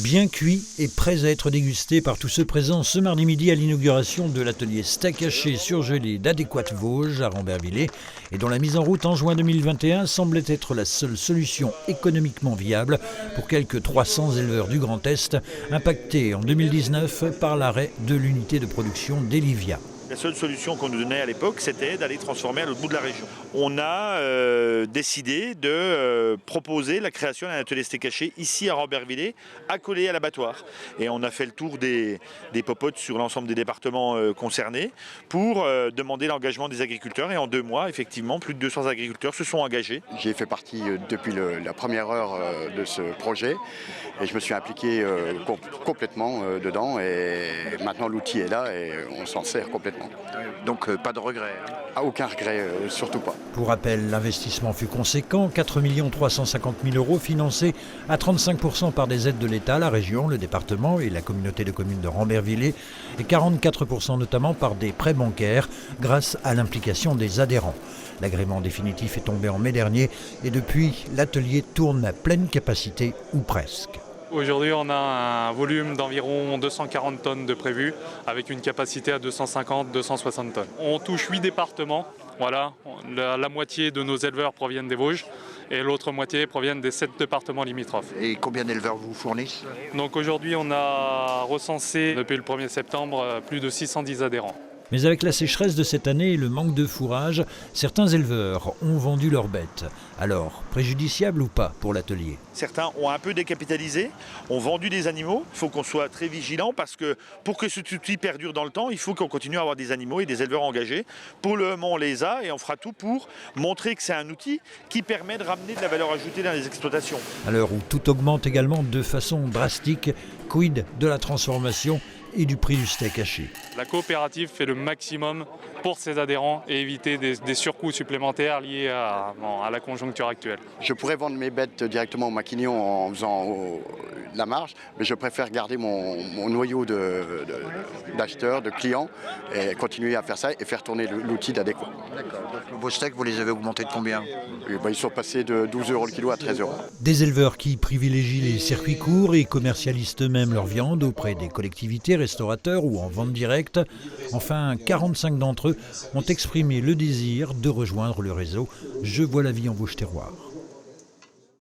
Bien cuit et prêts à être dégustés par tous ceux présents ce mardi midi à l'inauguration de l'atelier steak haché surgelé d'Adéquate Vosges à Rambervillers et dont la mise en route en juin 2021 semblait être la seule solution économiquement viable pour quelques 300 éleveurs du Grand Est impactés en 2019 par l'arrêt de l'unité de production d'Elivia. La seule solution qu'on nous donnait à l'époque, c'était d'aller transformer à l'autre bout de la région. On a décidé de proposer la création d'un atelier steak haché ici à Rambervillers, accolé à l'abattoir. Et on a fait le tour des popotes sur l'ensemble des départements concernés pour demander l'engagement des agriculteurs. Et en 2 mois, effectivement, plus de 200 agriculteurs se sont engagés. J'ai fait partie depuis la première heure de ce projet et je me suis impliqué complètement dedans. Et maintenant, l'outil est là et on s'en sert complètement. Donc pas de regret. Aucun regret, surtout pas. Pour rappel, l'investissement fut conséquent, 4 350 000 € financés à 35% par des aides de l'État, la région, le département et la communauté de communes de Rambervillers, et 44% notamment par des prêts bancaires grâce à l'implication des adhérents. L'agrément définitif est tombé en mai dernier et depuis, l'atelier tourne à pleine capacité ou presque. Aujourd'hui, on a un volume d'environ 240 tonnes de prévu, avec une capacité à 250-260 tonnes. On touche 8 départements. Voilà, la moitié de nos éleveurs proviennent des Vosges et l'autre moitié proviennent des 7 départements limitrophes. Et combien d'éleveurs vous fournissent? Donc aujourd'hui, on a recensé depuis le 1er septembre plus de 610 adhérents. Mais avec la sécheresse de cette année et le manque de fourrage, certains éleveurs ont vendu leurs bêtes. Alors, préjudiciable ou pas pour l'atelier? Certains ont un peu décapitalisé, ont vendu des animaux. Il faut qu'on soit très vigilant parce que pour que cet outil perdure dans le temps, il faut qu'on continue à avoir des animaux et des éleveurs engagés. Pour le moment, on les a et on fera tout pour montrer que c'est un outil qui permet de ramener de la valeur ajoutée dans les exploitations. À l'heure où tout augmente également de façon drastique, quid de la transformation et du prix du steak haché? La coopérative fait le maximum pour ses adhérents et éviter des surcoûts supplémentaires liés à la conjoncture actuelle. Je pourrais vendre mes bêtes directement au maquignon en faisant de la marge, mais je préfère garder mon noyau d'acheteurs, de clients, et continuer à faire ça et faire tourner l'outil d'Adéquate. D'accord. Donc vos steaks, vous les avez augmentés de combien? Ils sont passés de 12 € le kilo à 13 €. Des éleveurs qui privilégient les circuits courts et commercialisent eux-mêmes leur viande auprès des collectivités, restaurateurs ou en vente directe. Enfin, 45 d'entre eux ont exprimé le désir de rejoindre le réseau Je vois la vie en Vosges Terroir.